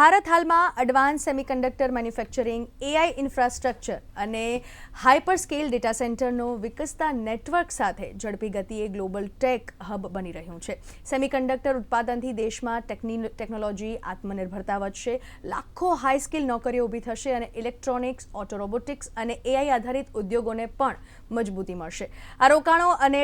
ભારત હાલમાં advance semiconductor manufacturing, AI infrastructure અને hyper scale data સેન્ટરનો વિકસતા નેટવર્ક સાથે ઝડપી ગતિએ ગ્લોબલ ટેક હબ બની રહ્યું છે. સેમિકન્ડક્ટર ઉત્પાદનથી દેશમાં ટેકનોલોજી આત્મનિર્ભરતા વધશે, લાખો હાઈ સ્કિલ નોકરીઓ ઊભી થશે અને ઇલેક્ટ્રોનિક્સ, ઓટો રોબોટિક્સ અને એઆઈ આધારિત ઉદ્યોગોને પણ મજબૂતી મળશે. આ રોકાણો અને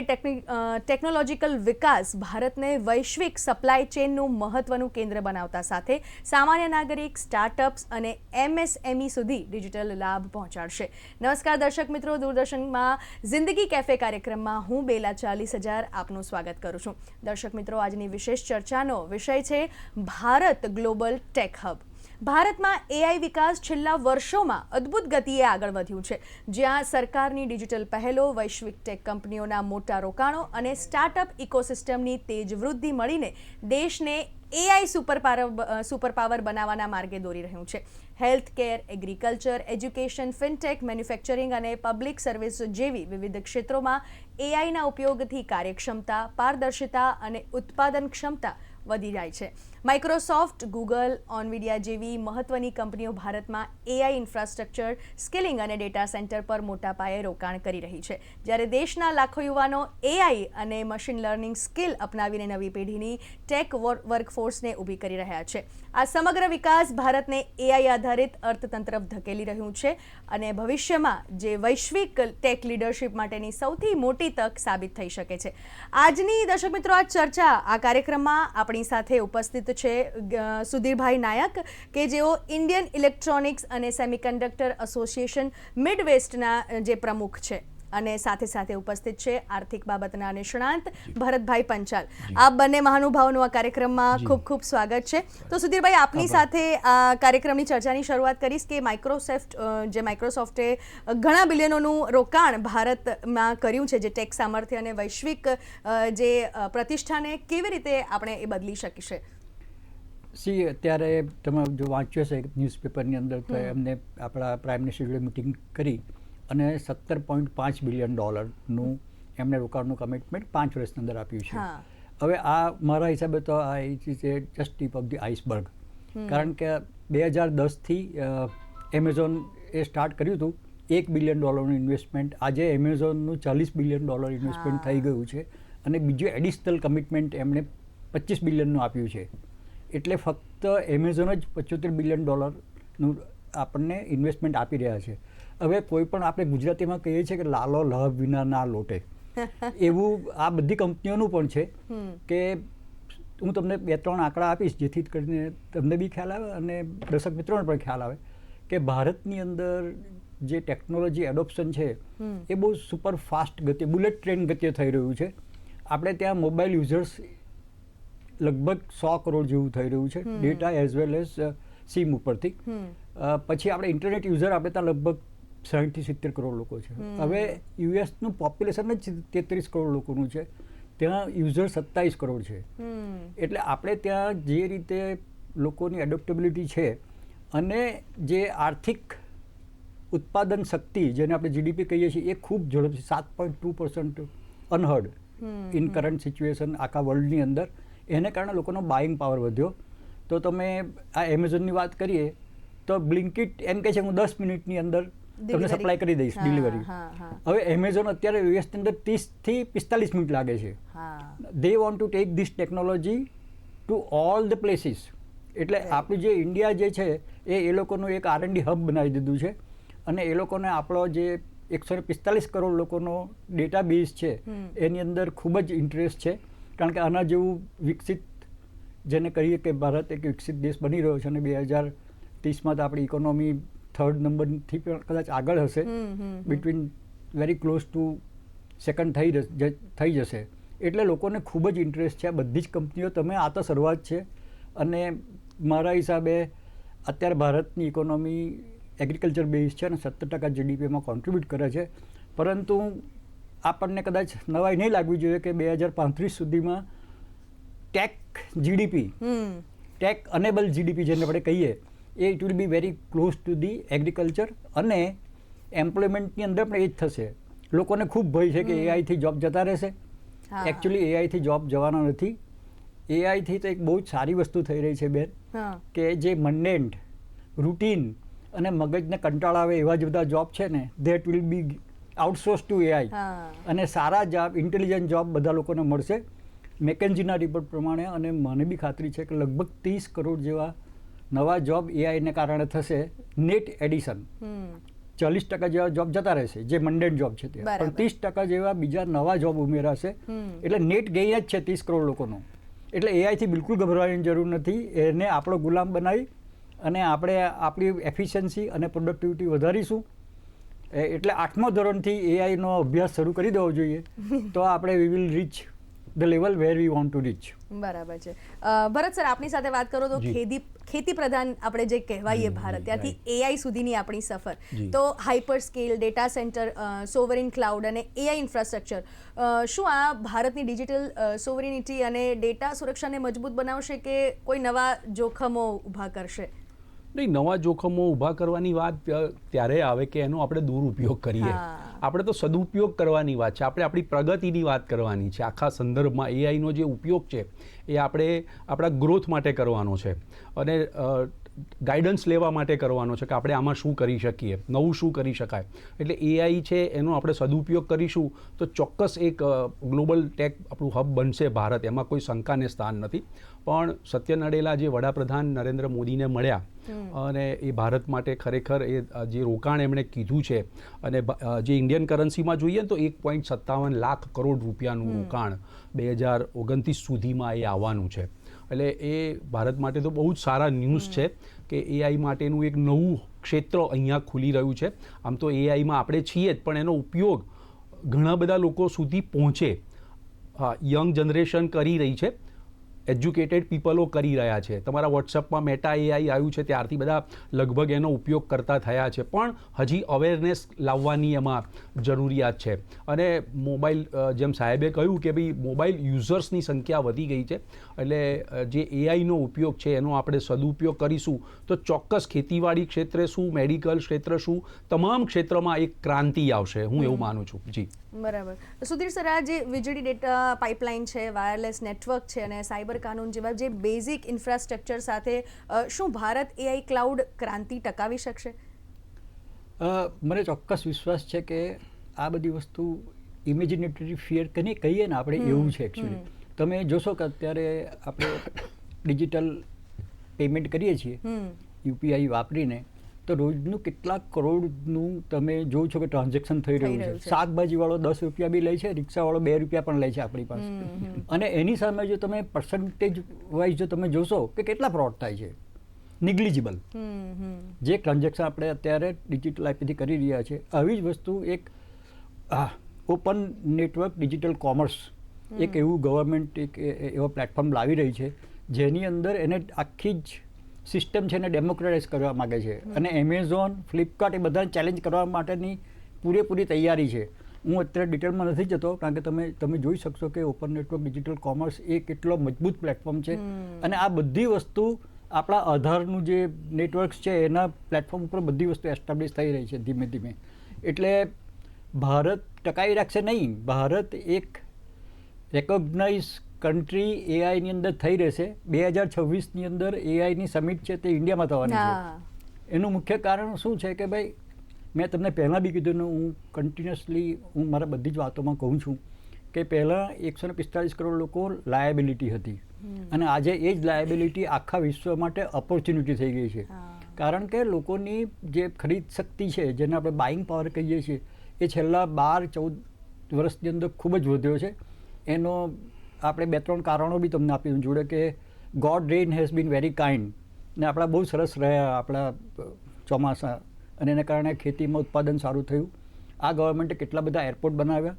ટેકનોલોજીકલ વિકાસ ભારતને વૈશ્વિક સપ્લાય ચેનનું મહત્વનું કેન્દ્ર બનાવતા સાથે સામાન્ય નાગરિક, સ્ટાર્ટઅપ્સ અને એમએસએમઈ સુધી ડિજિટલ લાભ પહોંચાડશે. નમસ્કાર દર્શક મિત્રો, દૂરદર્શનમાં જિંદગી કેફે કાર્યક્રમમાં હું બેલા 40,000 આપનું સ્વાગત કરું છું. દર્શક મિત્રો, આજની વિશેષ ચર્ચાનો વિષય છે ભારત ગ્લોબલ ટેક હબ. ભારતમાં એઆઈ વિકાસ છેલ્લા વર્ષોમાં અદ્ભુત ગતિએ આગળ વધ્યું છે, જ્યાં સરકારની ડિજિટલ પહેલો, વૈશ્વિક ટેક કંપનીઓના મોટા રોકાણો અને સ્ટાર્ટઅપ ઇકોસિસ્ટમની તેજ વૃદ્ધિ મળીને દેશને એઆઈ સુપરપાવર બનાવવાના માર્ગે દોરી રહ્યું છે. Health care, agriculture, education, fintech, manufacturing અને પબ્લિક સર્વિસ જેવી વિવિધ ક્ષેત્રોમાં એઆઈના ઉપયોગથી કાર્યક્ષમતા, પારદર્શિતા અને ઉત્પાદન ક્ષમતા વધી જાય છે. માઇક્રોસોફ્ટ, ગૂગલ, ઓનવિડિયા જેવી મહત્વની કંપનીઓ ભારતમાં એઆઈ ઇન્ફ્રાસ્ટ્રક્ચર, સ્કિલિંગ અને ડેટા સેન્ટર પર મોટા પાયે રોકાણ કરી રહી છે, જ્યારે દેશના લાખો યુવાનો એઆઈ અને મશીન લર્નિંગ સ્કિલ અપનાવીને નવી પેઢીની ટેક વર્કફોર્સને ઊભી કરી રહ્યા છે. આ સમગ્ર વિકાસ ભારતને એઆઈ આધારિત અર્થતંત્ર ધકેલી રહ્યું છે અને ભવિષ્યમાં જે વૈશ્વિક ટેક લીડરશિપ માટેની સૌથી મોટી તક સાબિત થઈ શકે છે. આજની દર્શક મિત્રો આ ચર્ચા, આ કાર્યક્રમમાં આપણી સાથે ઉપસ્થિત છે સુધીરભાઈ નાયક, કે જેઓ ઇન્ડિયન ઇલેક્ટ્રોનિક્સ અને સેમિકન્ડક્ટર એસોસિએશન મિડવેસ્ટના જે પ્રમુખ છે, અને સાથે સાથે ઉપસ્થિત છે આર્થિક બાબતના નિષ્ણાંત ભરતભાઈ પંચાલ. આ બંને મહાનુભાવોનું આ કાર્યક્રમમાં ખૂબ ખૂબ સ્વાગત છે. તો સુધીરભાઈ, આપની સાથે આ કાર્યક્રમની ચર્ચાની શરૂઆત કરીશ કે માઇક્રોસોફ્ટે ઘણા બિલિયનોનું રોકાણ ભારતમાં કર્યું છે, જે ટેક સામર્થ્ય અને વૈશ્વિક જે પ્રતિષ્ઠાને કેવી રીતે આપણે એ બદલી શકીશે? અત્યારે તમે જો વાંચ્યો છે ન્યૂઝપેપરની અંદર, તો એમને આપણા પ્રાઇમ મિનિસ્ટર જોડે મિટિંગ કરી અને $17.5 બિલિયન એમને રોકાણનું કમિટમેન્ટ 5 વર્ષની અંદર આપ્યું છે. હવે આ મારા હિસાબે તો આ છે just tip of the iceberg, કારણ કે 2010થી એમેઝોન એ સ્ટાર્ટ કર્યું હતું $1 બિલિયન ઇન્વેસ્ટમેન્ટ. આજે એમેઝોનનું $40 બિલિયન ઇન્વેસ્ટમેન્ટ થઈ ગયું છે અને બીજું એડિશનલ કમિટમેન્ટ એમણે $25 બિલિયનનું આપ્યું છે. એટલે ફક્ત એમેઝોન જ $75 બિલિયન આપણને ઇન્વેસ્ટમેન્ટ આપી રહ્યા છે. હવે કોઈ પણ આપણે ગુજરાતીમાં કહીએ છીએ કે લાલો લહબ વિના ના લોટે, એવું આ બધી કંપનીઓનું પણ છે. કે હું તમને 2-3 આંકડા આપીશ, જેથી કરીને તમને બી ખ્યાલ આવે અને દર્શક મિત્રોને પણ ખ્યાલ આવે કે ભારતની અંદર જે ટેકનોલોજી એડોપ્શન છે એ બહુ સુપર ફાસ્ટ ગતિએ, બુલેટ ટ્રેન ગતિએ થઈ રહ્યું છે. આપણે ત્યાં મોબાઈલ યુઝર્સ લગભગ 100 કરોડ જેવું થઈ રહ્યું છે, data as well as sim ઉપરથી. પછી આપણે ઇન્ટરનેટ યુઝર આપણે ત્યાં લગભગ 60-70 કરોડ લોકો છે. હવે યુએસનું પોપ્યુલેશન જ 33 કરોડ લોકોનું છે, ત્યાં યુઝર 27 કરોડ છે. એટલે આપણે ત્યાં જે રીતે લોકોની એડોપ્ટેબિલિટી છે અને જે આર્થિક ઉત્પાદન શક્તિ, જેને આપણે જીડીપી કહીએ છીએ, એ ખૂબ ઝડપથી 7.2% અનહર્ડ ઇન કરંટ સિચ્યુએશન આખા વર્લ્ડની અંદર. એને કારણે લોકોનો બાઇંગ પાવર વધ્યો. તો તમે આ એમેઝોનની વાત કરીએ તો બ્લિંકિટ એમ કહે છે હું 10 મિનિટની અંદર તમને સપ્લાય કરી દઈશ ડિલિવરી. હવે એમેઝોન અત્યારે યુએસની અંદર 30 થી 45 મિનિટ લાગે છે. They want to take this technology to all the places. એટલે આપણું જે ઇન્ડિયા જે છે એ લોકોનું એક R&D હબ બનાવી દીધું છે અને એ લોકોને આપણો જે 145 કરોડ લોકોનો ડેટા બેઝ છે એની અંદર ખૂબ જ ઇન્ટરેસ્ટ છે. કારણ કે આના જેવું વિકસિત, જેને કહીએ કે ભારત એક વિકસિત દેશ બની રહ્યો છે અને 2030માં તો આપણી ઇકોનોમી 3rd નંબરથી પણ કદાચ આગળ હશે, between very close two 2nd થઈ જશે. એટલે લોકોને ખૂબ જ ઇન્ટરેસ્ટ છે આ બધી જ કંપનીઓ. તમે આ તો શરૂઆત છે અને મારા હિસાબે અત્યારે ભારતની ઇકોનોમી એગ્રીકલ્ચર બેઝ છે અને 70% જીડીપીમાં કોન્ટ્રીબ્યુટ કરે છે. પરંતુ આપણને કદાચ નવાઈ નહીં લાગવી જોઈએ કે 2035 સુધીમાં tech GDP, tech enabled GDP જેને આપણે કહીએ, એ it will be very close to the agriculture. અને એમ્પ્લોયમેન્ટની અંદર પણ એ જ થશે. લોકોને ખૂબ ભય છે કે એઆઈથી જોબ જતા રહેશે. એકચ્યુઅલી એઆઈથી જોબ જવાના નથી. એઆઈથી તો એક બહુ જ સારી વસ્તુ થઈ રહી છે બેન, હા કે જે મંડેન્ટ રૂટીન અને મગજને કંટાળા આવે એવા જ બધા જોબ છે ને, that will be outsource to AI. હા અને સારા જોબ, ઇન્ટેલિજન્ટ જોબ બધા લોકોને મળશે મેકેન્જીના રિપોર્ટ પ્રમાણે. અને મને બી ખાતરી છે કે લગભગ 30 કરોડ જેવા નવા જોબ એઆઈને કારણે થશે. નેટ એડિશન 40% જેવા જોબ જતા રહેશે જે મંડેન્ટ જોબ છે તે, બરાબર. પણ 30% જેવા બીજા નવા જોબ ઉમેરાશે. એટલે નેટ ગેઇન જ છે 30 કરોડ લોકોનો. એટલે એઆઈથી બિલકુલ ગભરાવાની જરૂર નથી. એને આપણો ગુલામ બનાવી અને આપણે આપણી એફિશિયન્સી અને પ્રોડક્ટિવિટી વધારીશું. એટલે 8મા ધોરણથી એઆઈનો અભ્યાસ શરૂ કરી દેવો જોઈએ, તો આપણે we will reach the level where we want to reach. બરાબર છે. ભરત સર, આપની સાથે વાત કરો તો જી. ખેતી પ્રધાન આપણે જે કહેવાઈએ ભારત, ત્યાંથી એઆઈ સુધીની આપણી સફર, તો hyper scale, data centre, sovereign cloud અને એઆઈ ઇન્ફ્રાસ્ટ્રક્ચર, શું આ ભારતની ડિજિટલ સોવરિનિટી અને ડેટા સુરક્ષાને મજબૂત બનાવશે કે કોઈ નવા જોખમો ઊભા કરશે? નહીં, નવા જોખમો ઊભા કરવાની વાત ત્યારે આવે કે એનો આપણે દુરુપયોગ કરીએ. આપણે તો સદુપયોગ કરવાની વાત છે. આપણે આપણી પ્રગતિની વાત કરવાની છે. આખા સંદર્ભમાં એઆઈનો જે ઉપયોગ છે એ આપણે આપણા ગ્રોથ માટે કરવાનો છે અને ગાઈડન્સ લેવા માટે કરવાનો છે કે આપણે આમાં શું કરી શકીએ, નવું શું કરી શકાય. એટલે એઆઈ છે એનો આપણે સદુપયોગ કરીશું તો ચોક્કસ એક ગ્લોબલ ટેક આપણું હબ બનશે ભારત, એમાં કોઈ શંકાને સ્થાન નથી. પણ સત્ય નડેલા જે વડાપ્રધાન નરેન્દ્ર મોદીને મળ્યા અને એ ભારત માટે ખરેખર એ જે રોકાણ એમણે કીધું છે, અને જે ઇન્ડિયન કરન્સીમાં જોઈએ ને તો 1.57 લાખ કરોડ રૂપિયાનું રોકાણ 2029 સુધીમાં એ આવવાનું છે. એટલે એ ભારત માટે તો બહુ જ સારા ન્યૂઝ છે કે એઆઈ માટેનું એક નવું ક્ષેત્ર અહીંયા ખુલી રહ્યું છે. આમ તો એઆઈમાં આપણે છીએ જ, પણ એનો ઉપયોગ ઘણા બધા લોકો સુધી પહોંચે. હા, યંગ જનરેશન કરી રહી છે, એજ્યુકેટેડ પીપલો કરી રહ્યા છે. તમારા વોટ્સઅપમાં મેટા એઆઈ આવ્યું છે ત્યારથી બધા લગભગ એનો ઉપયોગ કરતા થયા છે, પણ હજી અવેરનેસ લાવવાની એમાં જરૂરિયાત છે. અને મોબાઈલ, જેમ સાહેબે કહ્યું કે ભાઈ મોબાઈલ યુઝર્સની સંખ્યા વધી ગઈ છે, એટલે જે એઆઈનો ઉપયોગ છે એનો આપણે સદુપયોગ કરીશું તો ચોક્કસ ખેતીવાડી ક્ષેત્રે શું, મેડિકલ ક્ષેત્ર શું, તમામ ક્ષેત્રમાં એક ક્રાંતિ આવશે, હું એવું માનું છું. જી બરાબર. સુધીર સર, આ જે વીજળી ડેટા પાઇપલાઇન છે, વાયરલેસ નેટવર્ક છે અને સાયબર કાનૂન જેવા જે બેઝિક ઇન્ફ્રાસ્ટ્રક્ચર સાથે શું ભારત એઆઈ ક્લાઉડ ક્રાંતિ ટકાવી શકશે? મને ચોક્કસ વિશ્વાસ છે કે આ બધી વસ્તુ ઇમેજિનેટરી ફિયર કહીએ ને આપણે, એવું છે એકચ્યુઅલી. તમે જોશો કે અત્યારે આપણે ડિજિટલ પેમેન્ટ કરીએ છીએ યુપીઆઈ વાપરીને, તો રોજનું કેટલાક કરોડનું તમે જોવો છો કે ટ્રાન્ઝેક્શન થઈ રહ્યું છે. શાકભાજીવાળો 10 રૂપિયા બી લે છે, રિક્ષાવાળો 2 રૂપિયા પણ લે છે આપણી પાસે. અને એની સામે જો તમે પર્સન્ટેજ વાઇઝ જો તમે જોશો કે કેટલા ફ્રોડ થાય છે, નિગ્લિજિબલ જે ટ્રાન્ઝેક્શન આપણે અત્યારે ડિજિટલ આઈપીથી કરી રહ્યા છે. આવી જ વસ્તુ એક ઓપન નેટવર્ક ડિજિટલ કોમર્સ, એક એવું ગવર્મેન્ટ એક એવો પ્લેટફોર્મ લાવી રહી છે જેની અંદર એને આખી જ સિસ્ટમ છે એને ડેમોક્રેટાઇઝ કરવા માગે છે. અને એમેઝોન, ફ્લિપકાર્ટ એ બધાને ચેલેન્જ કરવા માટેની પૂરેપૂરી તૈયારી છે. હું અત્યારે ડિટેલમાં નથી જતો, કારણ કે તમે જોઈ શકશો કે ઓપન નેટવર્ક ડિજિટલ કોમર્સ એ કેટલો મજબૂત પ્લેટફોર્મ છે. અને આ બધી વસ્તુ આપણા આધારનું જે નેટવર્ક્સ છે એના પ્લેટફોર્મ ઉપર બધી વસ્તુ એસ્ટાબ્લિશ થઈ રહી છે ધીમે ધીમે. એટલે ભારત ટકાવી રાખશે નહીં, ભારત એક રેકોગ્નાઇઝ કન્ટ્રી એઆઈની અંદર થઈ રહેશે. 2026ની અંદર એઆઈની સમિટ છે તે ઇન્ડિયામાં થવાની છે. એનું મુખ્ય કારણ શું છે કે ભાઈ, મેં તમને પહેલાં બી કીધું ને, હું કન્ટિન્યુઅસલી હું મારા બધી જ વાતોમાં કહું છું કે પહેલાં 145 કરોડ લોકો લાયબિલિટી હતી, અને આજે એ જ લાયબિલિટી આખા વિશ્વ માટે ઓપોર્ચ્યુનિટી થઈ ગઈ છે. કારણ કે લોકોની જે ખરીદ શક્તિ છે, જેને આપણે બાઇંગ પાવર કહીએ છીએ, એ છેલ્લા 12-14 વર્ષની અંદર ખૂબ જ વધ્યો છે. એનો આપણે 2-3 કારણો બી તમને આપી જોડે કે God rain has been very kind, ને આપણા બહુ સરસ રહ્યા આપણા ચોમાસા, અને એના કારણે ખેતીમાં ઉત્પાદન સારું થયું. આ ગવર્મેન્ટે કેટલા બધા એરપોર્ટ બનાવ્યા,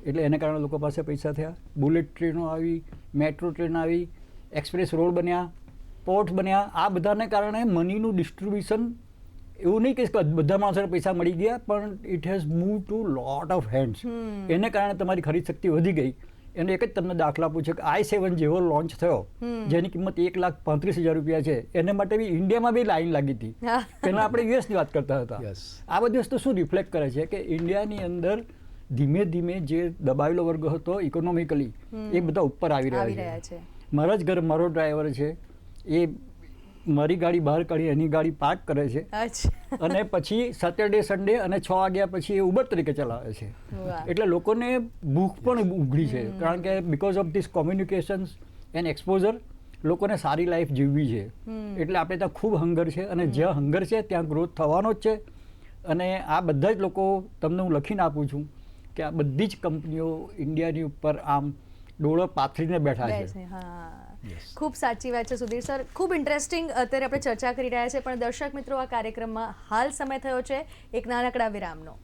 એટલે એને કારણે લોકો પાસે પૈસા થયા. બુલેટ ટ્રેનો આવી, મેટ્રો ટ્રેન આવી, એક્સપ્રેસ રોડ બન્યા, પોર્ટ બન્યા. આ બધાને કારણે મનીનું ડિસ્ટ્રીબ્યુશન, એવું નહીં કે બધા માણસોને પૈસા મળી ગયા, પણ it has move to lot of hands. એને કારણે તમારી ખરીદ શક્તિ વધી ગઈ. એનો એક જ તમને દાખલા પૂછે કે i7 જેવો લોન્ચ થયો, જેની કિંમત 1,35,000 રૂપિયા છે, એને માટે બી ઇન્ડિયામાં બી લાઈન લાગી હતી. પહેલાં આપણે યુએસની વાત કરતા હતા. આ બધી વસ્તુ શું રિફ્લેક્ટ કરે છે કે ઇન્ડિયાની અંદર ધીમે ધીમે જે દબાયેલો વર્ગ હતો ઇકોનોમિકલી, એ બધા ઉપર આવી રહ્યા છે. મારા જ ઘરે મારો ડ્રાઈવર છે, એ મારી ગાડી બહાર કાઢી એની ગાડી પાર્ક કરે છે અચ્છા. અને પછી સેટરડે સન્ડે અને 6 વાગ્યા પછી એ ઉબર તરીકે ચલાવે છે. વાહ. એટલે લોકોને ભૂખ પણ ઉઘડી છે, કારણ કે because of this communications and exposure લોકોને સારી લાઈફ જીવવી છે. એટલે આપણે ત્યાં ખૂબ હંગર છે, અને જ્યાં હંગર છે ત્યાં ગ્રોથ થવાનો જ છે. અને આ બધા જ લોકો તમને હું લખીને આપું છું કે આ બધી જ કંપનીઓ ઇન્ડિયાની ઉપર આમ ડોળો પાથરીને બેઠા છે. બેસે, હા. ખૂબ સાચી વાત છે સુધીર સર. ખૂબ ઇન્ટરેસ્ટિંગ અત્યારે આપણે ચર્ચા કરી રહ્યા છે, પણ દર્શક મિત્રો આ કાર્યક્રમમાં હાલ સમય થયો છે એક નાનકડા વિરામનો.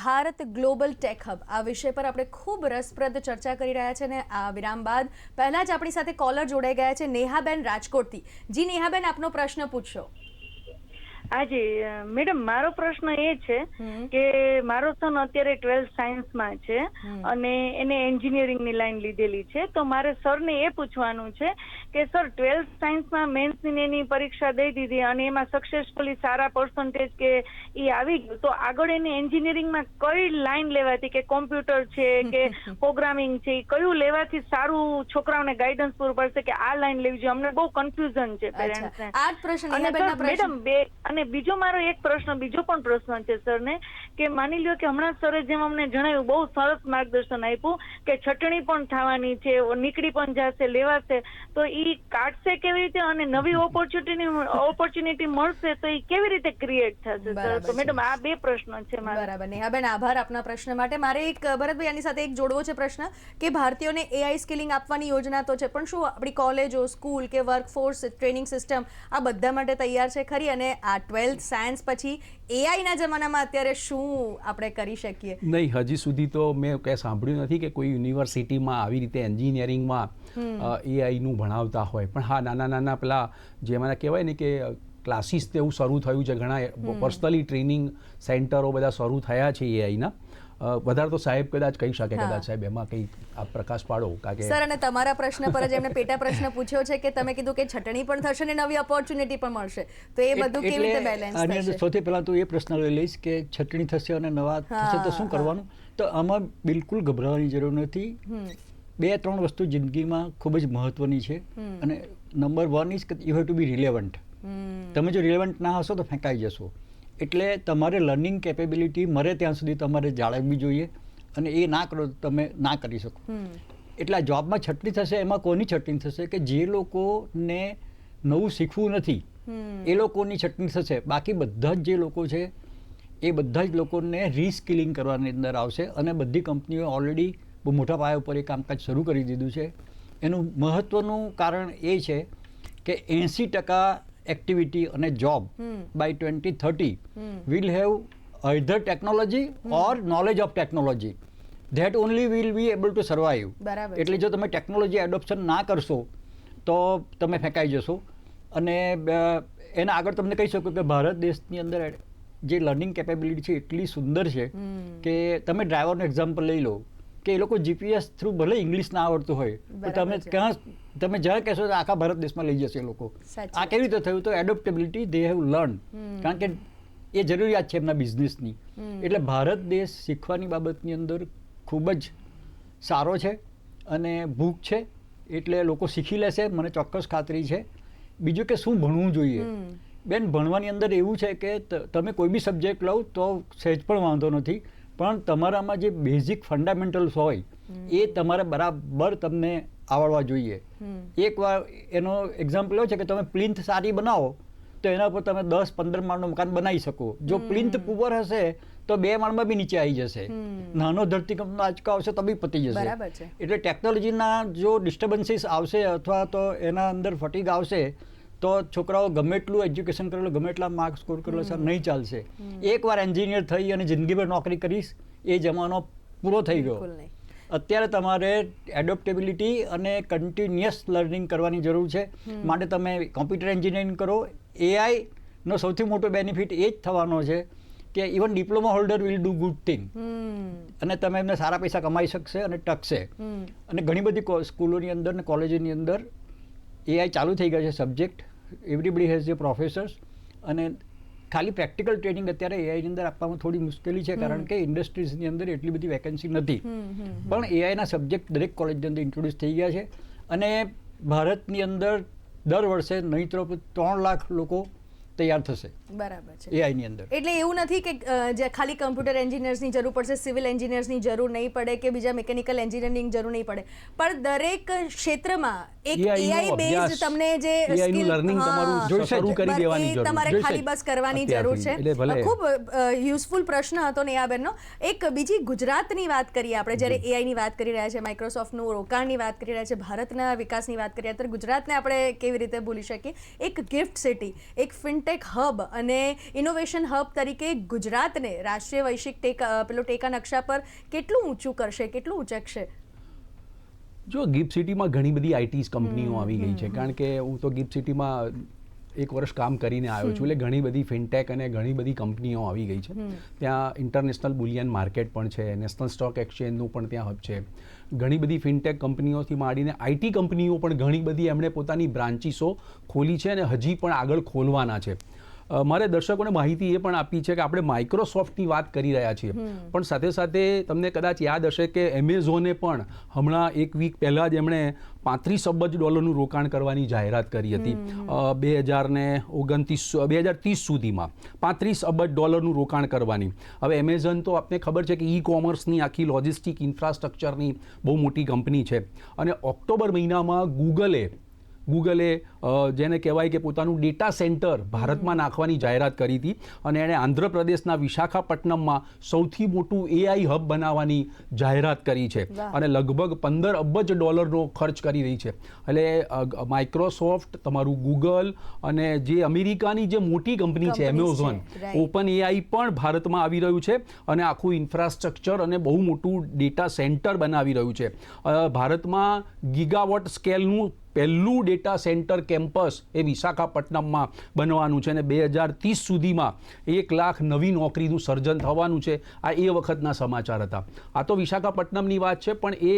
ભારત ગ્લોબલ ટેક હબ આ વિષય પર આપણે ખૂબ રસપ્રદ ચર્ચા કરી રહ્યા છે, અને આ વિરામ બાદ પહેલા જ આપણી સાથે કોલર જોડાઈ ગયા છે નેહાબેન રાજકોટથી. જી નેહાબેન, આપનો પ્રશ્ન પૂછશો. હાજી મેડમ, મારો પ્રશ્ન એ છે કે મારો સન અત્યારે 12th સાયન્સમાં છે અને એને એન્જિનિયરિંગની લાઈન લીધેલી છે. તો મારે સરને એ પૂછવાનું છે કે સર 12th સાયન્સમાં મેન્સની એની પરીક્ષા દઈ દીધી અને એમાં સક્સેસફુલી સારા પર્સન્ટેજ કે એ આવી ગયું, તો આગળ એને એન્જિનિયરિંગમાં કઈ લાઈન લેવાથી, કે કોમ્પ્યુટર છે કે પ્રોગ્રામિંગ છે, કયું લેવાથી સારું છોકરાઓને ગાઈડન્સ પૂરું પડશે કે આ લાઈન લેવી જોઈએ? અમને બહુ કન્ફ્યુઝન છે પેરેન્ટ્સને. આ જ પ્રશ્ન નેહાબેનના પ્રશ્ન. મેડમ, અને બીજો મારો બીજો પણ પ્રશ્ન છે સરને, કે માની લ્યો કે હમણાં સરે જેમ અમને જણાવ્યું, બહુ સરસ માર્ગદર્શન આપ્યું કે છટણી પણ થવાની છે, નીકળી પણ જશે, લેવાશે, તો એ કાઢશે કેવી રીતે અને નવી ઓપોર્ચ્યુનિટી મળશે તો એ કેવી રીતે ક્રિએટ થશે સર? તો મેડમ આ બે પ્રશ્ન છે મારા. બરાબર નેહાબેન, આભાર આપના પ્રશ્ન માટે. મારે એક ભરતભાઈ આની સાથે એક જોડવો છે પ્રશ્ન કે ભારતીયોને એઆઈ સ્કિલિંગ આપવાની યોજના તો છે, પણ શું આપણી કોલેજો, સ્કૂલ કે વર્કફોર્સ ટ્રેનિંગ સિસ્ટમ આ બધા માટે તૈયાર છે ખરી? અને આ 12th સાયન્સ પછી એઆઈના જમાનામાં અત્યારે શું આપણે કરી શકીએ? નહીં, હજી સુધી તો મેં કંઈ સાંભળ્યું નથી કે કોઈ યુનિવર્સિટીમાં આવી રીતે એન્જિનિયરિંગમાં એઆઈનું ભણાવતા હોય. પણ હા, નાના નાના પેલા જેમાં કહેવાય ને કે ક્લાસીસ તે એવું શરૂ થયું છે, ઘણા પર્સનલી ટ્રેનિંગ સેન્ટરો બધા શરૂ થયા છે એઆઈના. વધારે તો સાહેબ કદાચ કહી શકે, કદાચ સાહેબ એમાં કંઈ આ પ્રકાશ પાડો. કારણ કે સર, અને તમારા પ્રશ્ન પર જ એમને પેટા પ્રશ્ન પૂછ્યો છે કે તમે કીધું કે છટણી પણ થશે ને નવી ઓપોર્ચ્યુનિટી પણ મળશે, તો એ બધું કેવી રીતે બેલેન્સ થશે? સૌથી પહેલા તો એ પ્રશ્ન લઈ લઈશ કે છટણી થશે અને નવા થશે તો શું કરવાનું? તો આમાં બિલકુલ ગભરાવાની જરૂર નથી. 2-3 વસ્તુ જિંદગીમાં ખૂબ જ મહત્વની છે, અને નંબર 1 ઇઝ કે you have to be relevant. તમે જો રિલેવન્ટ ના હશો તો ફેંકાઈ જશો. એટલે તમારે લર્નિંગ કેપેબિલિટી મરે ત્યાં સુધી તમારે જાળવવી જોઈએ, અને એ ના કરો તો તમે ના કરી શકો. એટલે આ જોબમાં છટણી થશે, એમાં કોની છટણી થશે? કે જે લોકોને નવું શીખવું નથી એ લોકોની છટણી થશે. બાકી બધા જ જે લોકો છે એ બધા જ લોકોને રીસ્કિલિંગ કરવાની અંદર આવશે, અને બધી કંપનીઓ ઓલરેડી બહુ મોટા પાયા ઉપર એ કામકાજ શરૂ કરી દીધું છે. એનું મહત્વનું કારણ એ છે કે 80% એક્ટિવિટી અને job by 2030 will have either technology or knowledge of technology. That only will be able to survive. એટલે જો તમે ટેકનોલોજી એડોપ્શન ના કરશો તો તમે ફેંકાઈ જશો. અને એના આગળ તમને કહી શકો કે ભારત દેશની અંદર જે લર્નિંગ કેપેબિલિટી છે એટલી સુંદર છે કે તમે ડ્રાઈવરનું એક્ઝામ્પલ લઈ લો કે એ લોકો જીપીએસ થ્રુ ભલે ઇંગ્લિશ ના આવડતું હોય તો તમે જ્યાં કહેશો તો આખા ભારત દેશમાં લઈ જશે એ લોકો. આ કેવી રીતે થયું? તો એડોપ્ટેબિલિટી દે હેવ લર્ન, કારણ કે એ જરૂરિયાત છે એમના બિઝનેસની. એટલે ભારત દેશ શીખવાની બાબતની અંદર ખૂબ જ સારો છે અને ભૂખ છે, એટલે લોકો શીખી લેશે, મને ચોક્કસ ખાતરી છે. બીજું કે શું ભણવું જોઈએ? બેન, ભણવાની અંદર એવું છે કે તમે કોઈ બી સબ્જેક્ટ લો તો સહેજ પણ વાંધો નથી, પણ તમારામાં જે બેઝિક ફંડામેન્ટલ્સ હોય એ તમારે બરાબર તમને આવડવા જોઈએ. એકવાર એનો એક્ઝામ્પલ એવો છે કે તમે પ્લિન્થ સારી બનાવો તો એના પર તમે 10-15 માળનું મકાન બનાવી શકો. જો પ્લિન્થ પુઅર હશે તો 2 માળમાં બી નીચે આવી જશે. નાનો ધરતીકંપનો આંચકો આવશે તો બી પતી જશે. એટલે ટેકનોલોજીના જો ડિસ્ટર્બન્સીસ આવશે અથવા તો એના અંદર ફટીગ આવશે તો છોકરાઓ ગમે એટલું એજ્યુકેશન કરેલું, ગમે એટલા માર્ક્સ સ્કોર કરેલો સર નહીં ચાલશે. એકવાર એન્જિનિયર થઈ અને જિંદગીભર નોકરી કરીશ એ જમાનો પૂરો થઈ ગયો. અત્યારે તમારે એડોપ્ટેબિલિટી અને કન્ટિન્યુઅસ લર્નિંગ કરવાની જરૂર છે. માટે તમે કોમ્પ્યુટર એન્જિનિયરિંગ કરો. એઆઈનો સૌથી મોટો બેનિફિટ એ જ થવાનો છે કે even diploma holder will do good thing, અને તમે એમને સારા પૈસા કમાઈ શકશે અને ટકશે. અને ઘણી બધી સ્કૂલોની અંદર ને કોલેજોની અંદર એઆઈ ચાલુ થઈ ગયા છે સબ્જેક્ટ. એવરીબડી હેઝ જે પ્રોફેસર્સ, અને ખાલી પ્રેક્ટિકલ ટ્રેનિંગ અત્યારે એઆઈની અંદર આપવામાં થોડી મુશ્કેલી છે, કારણ કે ઇન્ડસ્ટ્રીઝની અંદર એટલી બધી વેકેન્સી નથી. પણ એઆઈના સબ્જેક્ટ દરેક કોલેજની અંદર ઇન્ટ્રોડ્યુસ થઈ ગયા છે, અને ભારતની અંદર દર વર્ષે નહીં તો 3 લાખ લોકો તૈયાર થશે બરાબર છે એઆઈની અંદર. એટલે એવું નથી કે જે ખાલી કમ્પ્યુટર એન્જિનિયર્સની જરૂર પડશે, સિવિલ એન્જિનિયર્સની જરૂર નહીં પડે કે બીજા મિકેનિકલ એન્જિનિયરિંગ જરૂર નહીં પડે, પણ દરેક ક્ષેત્રમાં એક એઆઈ બેઝડ તમને જે એઆઈ નું લર્નિંગ તમારું શરૂ કરી દેવાની જરૂર તમારે ખાલી બસ કરવાની જરૂર છે. ખૂબ યુઝફુલ પ્રશ્ન હતો નેહાબેનનો. એક બીજી ગુજરાતની વાત કરીએ આપણે, જ્યારે એઆઈની વાત કરી રહ્યા છે, માઇક્રોસોફ્ટનું રોકાણની વાત કરી રહ્યા છે, ભારતના વિકાસની વાત કરી રહ્યા ત્યારે ગુજરાતને આપણે કેવી રીતે ભૂલી શકીએ? એક ગિફ્ટ સિટી, એક ફિનટેક હબ અને ઇનોવેશન હબ તરીકે ગુજરાતને રાષ્ટ્રીય વૈશ્વિક ટેકા નકશા પર કેટલું ઊંચું કરશે, કેટલું ઉચકશે? જો ગિફ્ટ સિટીમાં ઘણી બધી આઈટી કંપનીઓ આવી ગઈ છે, કારણ કે હું તો ગિફ્ટ સિટીમાં 1 વર્ષ કામ કરીને આવ્યો છું, એટલે ઘણી બધી ફિનટેક અને ઘણી બધી કંપનીઓ આવી ગઈ છે. ત્યાં ઇન્ટરનેશનલ બુલિયન માર્કેટ પણ છે, નેશનલ સ્ટોક એક્સચેન્જનું પણ ત્યાં હબ છે. ઘણી બધી ફિનટેક કંપનીઓથી માંડીને આઈટી કંપનીઓ પણ ઘણી બધી એમણે પોતાની બ્રાન્ચીસો ખોલી છે અને હજી પણ આગળ ખોલવાના છે. મારે દર્શકોને માહિતી એ પણ આપી છે કે આપણે માઇક્રોસોફ્ટની વાત કરી રહ્યા છીએ, પણ સાથે સાથે તમને કદાચ યાદ હશે કે એમેઝોને પણ હમણાં 1 વીક પહેલાં જ એમણે $35 અબજ રોકાણ કરવાની જાહેરાત કરી હતી. 2030 સુધીમાં $35 અબજ રોકાણ કરવાની. હવે એમેઝોન તો આપને ખબર છે કે ઈ કોમર્સની આખી લોજિસ્ટિક ઇન્ફ્રાસ્ટ્રક્ચરની બહુ મોટી કંપની છે, અને ઓક્ટોબર મહિનામાં ગૂગલે જેને કહેવાય કે પોતાનું ડેટા સેન્ટર ભારતમાં નાખવાની જાહેરાત કરી હતી, અને એણે આંધ્રપ્રદેશના વિશાખાપટ્ટનમમાં સૌથી મોટું એઆઈ હબ બનાવવાની જાહેરાત કરી છે, અને લગભગ $15 અબજ ખર્ચ કરી રહી છે. એટલે માઇક્રોસોફ્ટ, તમારું ગૂગલ અને જે અમેરિકાની જે મોટી કંપની છે એમેઝોન, ઓપન એઆઈ પણ ભારતમાં આવી રહ્યું છે અને આખું ઇન્ફ્રાસ્ટ્રક્ચર અને બહુ મોટું ડેટા સેન્ટર બનાવી રહ્યું છે. ભારતમાં ગીગાવોટ સ્કેલનું પહેલું ડેટા સેન્ટર કેમ્પસ એ વિશાખાપટ્ટનમમાં બનવાનું છે, અને 2030 સુધીમાં 1 લાખ નવી નોકરીનું સર્જન થવાનું છે. આ એ વખતના સમાચાર હતા. આ તો વિશાખાપટ્ટનમની વાત છે, પણ એ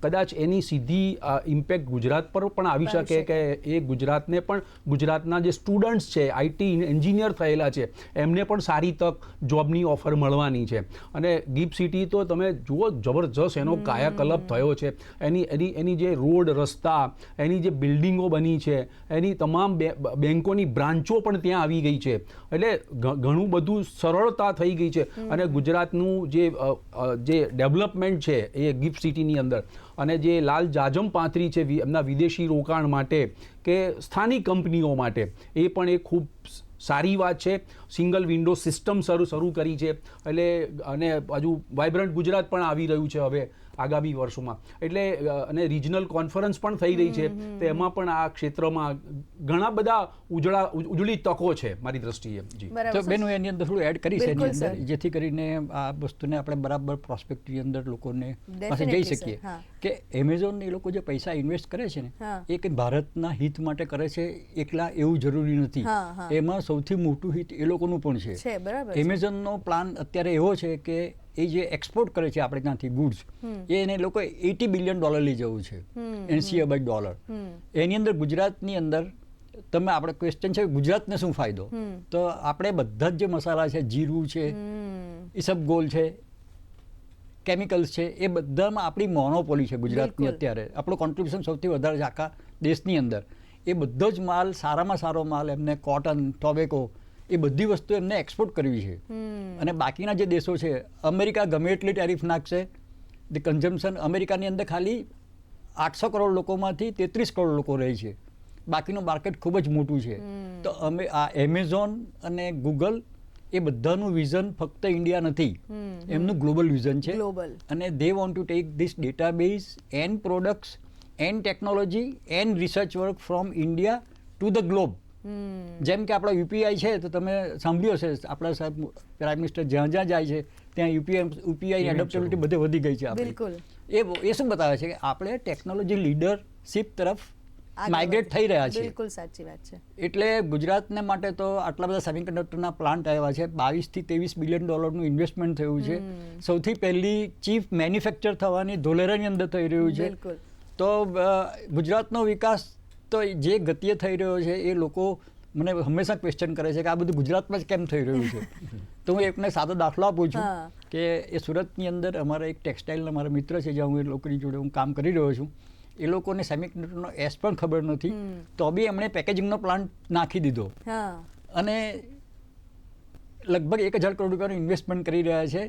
કદાચ એની સીધી ઇમ્પેક્ટ ગુજરાત પર પણ આવી શકે કે એ ગુજરાતને પણ, ગુજરાતના જે સ્ટુડન્ટ્સ છે, આઈટી એન્જિનિયર થયેલા છે, એમને પણ સારી તક જોબની ઓફર મળવાની છે. અને ગિફ્ટ સિટી તો તમે જુઓ, જબરજસ્ત એનો કાયાકલ્પ થયો છે. એની જે રોડ, રસ્તા, એની જે બિલ્ડિંગો બની છે, એની તમામ બેંકોની બ્રાન્ચો પણ ત્યાં આવી ગઈ છે. એટલે ઘણું બધું સરળતા થઈ ગઈ છે, અને ગુજરાતનું જે ડેવલપમેન્ટ છે એ ગિફ્ટ સિટીની અંદર, અને જે લાલ જાજમ પાથરી છે એમના વિદેશી રોકાણ માટે કે સ્થાનિક કંપનીઓ માટે, એ પણ એક ખૂબ સારી વાત છે. સિંગલ વિન્ડો સિસ્ટમ શરૂ કરી છે, એટલે અને હજુ વાઇબ્રન્ટ ગુજરાત પણ આવી રહ્યું છે હવે આગામી વર્ષોમાં. એટલે અને રિજનલ કોન્ફરન્સ પણ થઈ રહી છે, તો એમાં પણ આ ક્ષેત્રમાં ઘણા બધા ઉજળી તકો છે મારી દ્રષ્ટિએ. જી તો બેન, હું એની અંદર થોડું એડ કરીશ એની અંદર, જેથી કરીને આ વસ્તુને આપણે બરાબર પ્રોસ્પેક્ટની અંદર લોકોને પાસે જઈ શકીએ કે એમેઝોન એ લોકો જે પૈસા ઇન્વેસ્ટ કરે છે ને, એ કંઈ ભારતના હિત માટે કરે છે એકલા એવું જરૂરી નથી. એમાં સૌથી મોટું હિત એ લોકોનું પણ છે. એમેઝોનનો પ્લાન અત્યારે એવો છે કે એ જે એક્સપોર્ટ કરે છે આપણે ત્યાંથી ગુડ્સ, એને લોકો $80 બિલિયન લઈ જવું છે, $80 અબજ. એની અંદર ગુજરાતની અંદર તમે આપણે ક્વેશ્ચન છે ગુજરાતને શું ફાયદો, તો આપણે બધા જ જે મસાલા છે, જીરું છે, ઈસબગોલ છે, કેમિકલ્સ છે, એ બધામાં આપણી મોનોપોલી છે ગુજરાતની. અત્યારે આપણું કોન્ટ્રીબ્યુશન સૌથી વધારે છે આખા દેશની અંદર. એ બધો જ માલ, સારામાં સારો માલ એમને કોટન, ટોબેકો, એ બધી વસ્તુ એમને એક્સપોર્ટ કરવી છે. અને બાકીના જે દેશો છે, અમેરિકા ગમે એટલી ટેરિફ નાખશે, ધ કન્ઝમ્પશન અમેરિકાની અંદર ખાલી 800 કરોડ લોકોમાંથી 33 કરોડ લોકો રહે છે, બાકીનું માર્કેટ ખૂબ જ મોટું છે. તો આ એમેઝોન અને ગૂગલ, એ બધાનું વિઝન ફક્ત ઇન્ડિયા નથી, એમનું ગ્લોબલ વિઝન છે. અને they want to take this database and products and technology and research work from India to the globe. જેમ કે આપણા યુપીઆઈ છે, તો તમે સાંભળ્યું હશે, આપણા સાહેબ પ્રાઇમ મિનિસ્ટર જ્યાં જાય છે ત્યાં યુપીઆઈ એડોપ્ટેબિલિટી બધે વધી ગઈ છે. બિલકુલ. એ શું બતાવે છે કે આપણે ટેકનોલોજી લીડરશિપ તરફ માઇગ્રેટ થઈ રહ્યા છે. બિલકુલ સાચી વાત છે. એટલે ગુજરાતને માટે તો આટલા બધા સેમિકન્ડક્ટરના પ્લાન્ટ આવ્યા છે, $22 થી $23 બિલિયન ઇન્વેસ્ટમેન્ટ થયું છે. સૌથી પહેલી ચીફ મેન્યુફેક્ચર થવાની ધોલેરાની અંદર થઈ રહ્યું છે. તો ગુજરાતનો વિકાસ તો જે ગતિએ થઈ રહ્યો છે, એ લોકો મને હંમેશા ક્વેશ્ચન કરે છે કે આ બધું ગુજરાતમાં જ કેમ થઈ રહ્યું છે. તો હું એકને સાદો દાખલો આપું છું કે એ સુરતની અંદર અમારા એક ટેક્સટાઇલના મારા મિત્ર છે, જ્યાં હું એ લોકોની જોડે હું કામ કરી રહ્યો છું. એ લોકોને સેમિકન્ડક્ટરનો એસ પણ ખબર નથી, તો બી એમણે પેકેજિંગનો પ્લાન્ટ નાખી દીધો અને લગભગ 1,000 કરોડ રૂપિયાનું ઇન્વેસ્ટમેન્ટ કરી રહ્યા છે,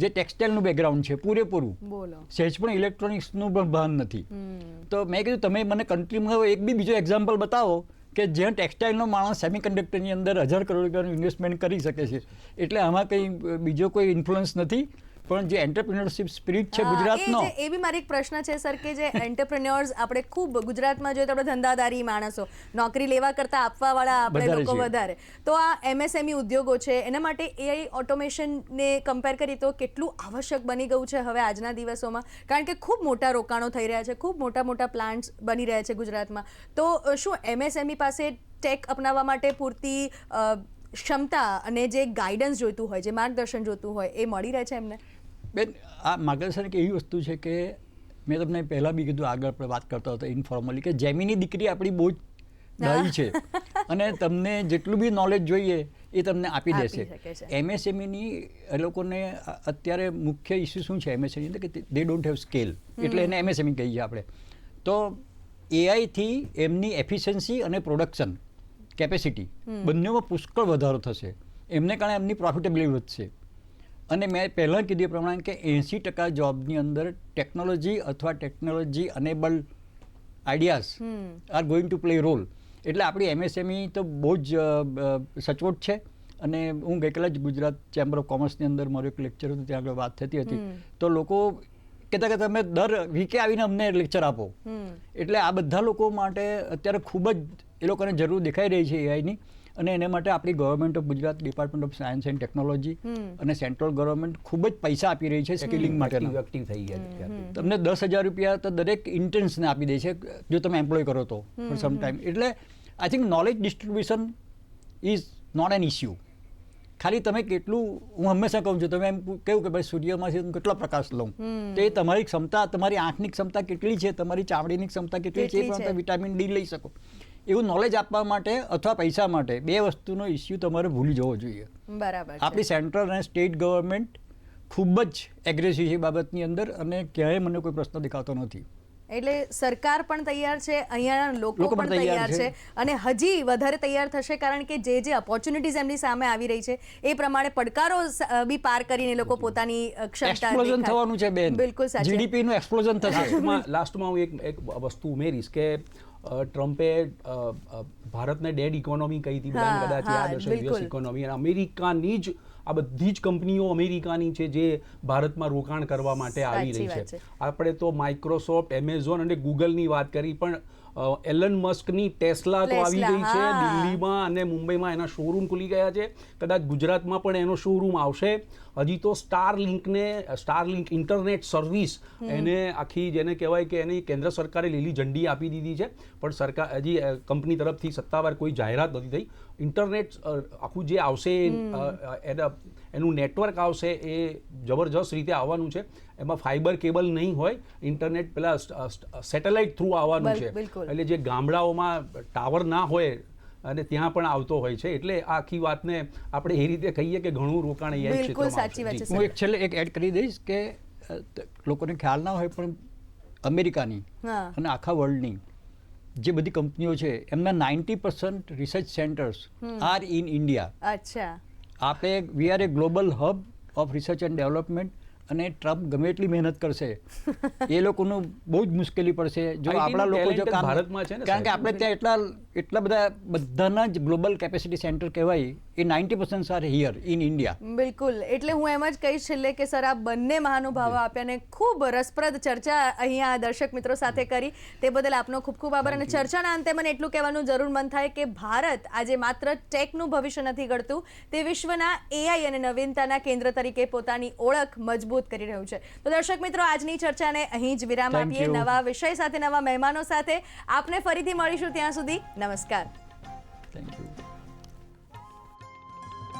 જે ટેક્સટાઇલનું બેકગ્રાઉન્ડ છે પૂરેપૂરું. સહેજ પણ ઇલેક્ટ્રોનિક્સનું પણ ભાન નથી. તો મેં કીધું તમે મને કન્ટ્રીમાં એક બી બીજો એક્ઝામ્પલ બતાવો કે જ્યાં ટેક્સટાઇલનો માણસ સેમિકન્ડક્ટરની અંદર 1,000 કરોડ રૂપિયાનું ઇન્વેસ્ટમેન્ટ કરી શકે છે. એટલે આમાં કંઈ બીજો કોઈ ઇન્ફ્લુઅન્સ નથી, પણ જે એન્ટરપ્રિન્યોરશિપ સ્પિરિટ છે ગુજરાતનો, એ બી મારી એક પ્રશ્ન છે સર કે જે એન્ટરપ્રિન્યોર્સ આપણે ખૂબ ગુજરાતમાં જોઈએ તો આપણે ધંધાદારી માણસો, નોકરી લેવા કરતા આપવાવાળા આપણે લોકો વધારે, તો આ MSME ઉદ્યોગો છે એના માટે AI ઓટોમેશનને કમ્પેર કરીએ તો કેટલું આવશ્યક બની ગયું છે હવે આજના દિવસોમાં, કારણ કે ખૂબ મોટા રોકાણો થઈ રહ્યા છે, ખૂબ મોટા મોટા પ્લાન્ટ્સ બની રહ્યા છે ગુજરાતમાં. તો શું MSME પાસે ટેક અપનાવવા માટે પૂરતી ક્ષમતા અને જે ગાઈડન્સ જોઈતું હોય, જે માર્ગદર્શન જોઈતું હોય એ મળી રહે છે એમને? બેન, આ માર્ગદર્શન એક એવી વસ્તુ છે કે મેં તમને પહેલાં બી કીધું, આગળ આપણે વાત કરતા હતા ઇન્ફોર્મલી, કે જેમીની દીકરી આપણી બહુ જ ડાઈ છે અને તમને જેટલું બી નોલેજ જોઈએ એ તમને આપી દેશે. MSMEની એ લોકોને અત્યારે મુખ્ય ઇસ્યુ શું છે MSME કે દે ડોન્ટ હેવ સ્કેલ, એટલે એને MSME કહીએ આપણે. તો એઆઈથી એમની એફિશિયન્સી અને પ્રોડક્શન કેપેસિટી બંનેમાં પુષ્કળ વધારો થશે, એમને કારણે એમની પ્રોફિટેબિલિટી વધશે. અને મેં પહેલાં કીધું એ પ્રમાણે કે 80% જોબની અંદર ટેકનોલોજી અથવા technology enabled ideas are going to play role. એટલે આપણી MSME તો બહુ જ સચોટ છે. અને હું ગઈકાલે જ ગુજરાત ચેમ્બર ઓફ કોમર્સની અંદર મારો એક લેક્ચર હતો, ત્યાં આગળ વાત થતી હતી, તો લોકો કહેતા કે તમે દર વીકે આવીને અમને લેક્ચર આપો. એટલે આ બધા લોકો માટે અત્યારે ખૂબ જ એ લોકોને જરૂર દેખાઈ રહી છે એઆઈની. અને એને માટે આપણી government of Gujarat, department of science and technology અને સેન્ટ્રલ ગવર્મેન્ટ ખૂબ જ પૈસા આપી રહી છે સ્કિલિંગ માટે. તમને 10,000 રૂપિયા તો દરેક ઇન્ટર્ન્સને આપી દે છે જો તમે એમ્પ્લોય કરો તો ફોર સમ ટાઈમ. એટલે I think knowledge distribution is not an issue. ખાલી તમે કેટલું, હું હંમેશા કહું છું, તમે એમ કહ્યું કે ભાઈ સૂર્યમાંથી તમે કેટલો પ્રકાશ લઉં, તો એ તમારી ક્ષમતા, તમારી આંખની ક્ષમતા કેટલી છે, તમારી ચામડીની ક્ષમતા કેટલી છે, એ પણ તમે વિટામિન ડી લઈ શકો. એવું નોલેજ આપવા માટે અથવા પૈસા માટે બે વસ્તુનો ઇસ્યુ તમારે ભૂલી જવો જોઈએ. બરાબર. આપણી સેન્ટ્રલ અને સ્ટેટ ગવર્મેન્ટ ખૂબ જ એગ્રેસિવ છે બાબતની અંદર અને ક્યાંય મને કોઈ પ્રશ્ન દેખાતો નથી. એટલે સરકાર પણ તૈયાર છે, અહીંયાના લોકો પણ તૈયાર છે અને હજી વધારે તૈયાર થશે, કારણ કે જે ઓપોર્ચ્યુનિટીઝ એમની સામે આવી રહી છે એ પ્રમાણે પડકારો બી પાર કરીને લોકો પોતાની ક્ષમતા એક્સપ્લોઝન થવાનું છે બેન. બિલકુલ સાચું. જીડીપી નું એક્સપ્લોઝન થશે. લાસ્ટમાં હું એક વસ્તુ ઉમેરીશ કે ટ્રમ્પે ભારતને ડેડ ઇકોનોમી કહી હતી, બધાને કદાચ યાદ હશે, યુએસ ઇકોનોમી. અને અમેરિકાની જ આ બધી જ કંપનીઓ અમેરિકાની છે જે ભારતમાં રોકાણ કરવા માટે આવી રહી છે. આપણે તો માઇક્રોસોફ્ટ, એમેઝોન અને ગૂગલની વાત કરી, પણ એલન મસ્કની ટેસ્લા તો આવી ગઈ છે દિલ્હીમાં અને મુંબઈમાં, એના શોરૂમ ખુલી ગયા છે. કદાચ ગુજરાતમાં પણ એનો શોરૂમ આવશે. હજી તો સ્ટારલિંક ઇન્ટરનેટ સર્વિસ, એને આખી જેને કહેવાય કે એની કેન્દ્ર સરકારે લીલી ઝંડી આપી દીધી છે, પણ સરકાર હજી કંપની તરફથી સત્તાવાર કોઈ જાહેરાત નથી થઈ. ઇન્ટરનેટ આખું જે આવશે એનું નેટવર્ક આવશે એ જબરજસ્ત રીતે આવવાનું છે. એમાં ફાઇબર કેબલ નહીં હોય, ઇન્ટરનેટ પેલા સેટેલાઇટ થ્રુ આવવાનું છે. એટલે જે ગામડાઓમાં ટાવર ના હોય અને ત્યાં પણ આવતો હોય છે. એટલે આ આખી વાતને આપણે એ રીતે કહીએ કે ઘણું રોકાણ AI ક્ષેત્રમાં. હું એક છેલ્લે એક એડ કરી દઈશ કે લોકોને ખ્યાલ ના હોય, પણ અમેરિકાની અને આખા વર્લ્ડની જે બધી કંપનીઓ છે એમના 90% research centres are in India. અચ્છા. આપણે we are A global hub of research and development. અને ટ્રમ્પ ગમે એટલી મહેનત કરશે એ લોકોનું બહુ જ મુશ્કેલી પડશે જો આપણા લોકો જો ભારતમાં છે ને, કારણ કે આપણે ત્યાં એટલા બધાના જ ગ્લોબલ કેપેસિટી સેન્ટર કહેવાય, એ 90% આર હિયર ઇન ઇન્ડિયા. બિલકુલ. એટલે હું એમ જ કહીશ છેલ્લે કે સર આ બંને મહાનુભાવો આપ્યાને ખૂબ રસપ્રદ ચર્ચા અહીંયા દર્શક મિત્રો સાથે કરી, તે બદલ આપનો ખૂબ ખૂબ આભાર. અને ચર્ચાના અંતે મને એટલું કહેવાનું જરૂર મન થાય કે ભારત આજે માત્ર ટેકનું ભવિષ્ય નથી ઘડતું, તે વિશ્વના AI અને નવીનતાના કેન્દ્ર તરીકે પોતાની ઓળખ મજબૂત કરી રહ્યું છે. તો દર્શક મિત્રો, આજની ચર્ચાને અહીં જ વિરામ આપીએ. નવા વિષય સાથે, નવા મહેમાનો સાથે આપને ફરીથી મળીશું. ત્યાં સુધી નમસ્કાર. Thank you.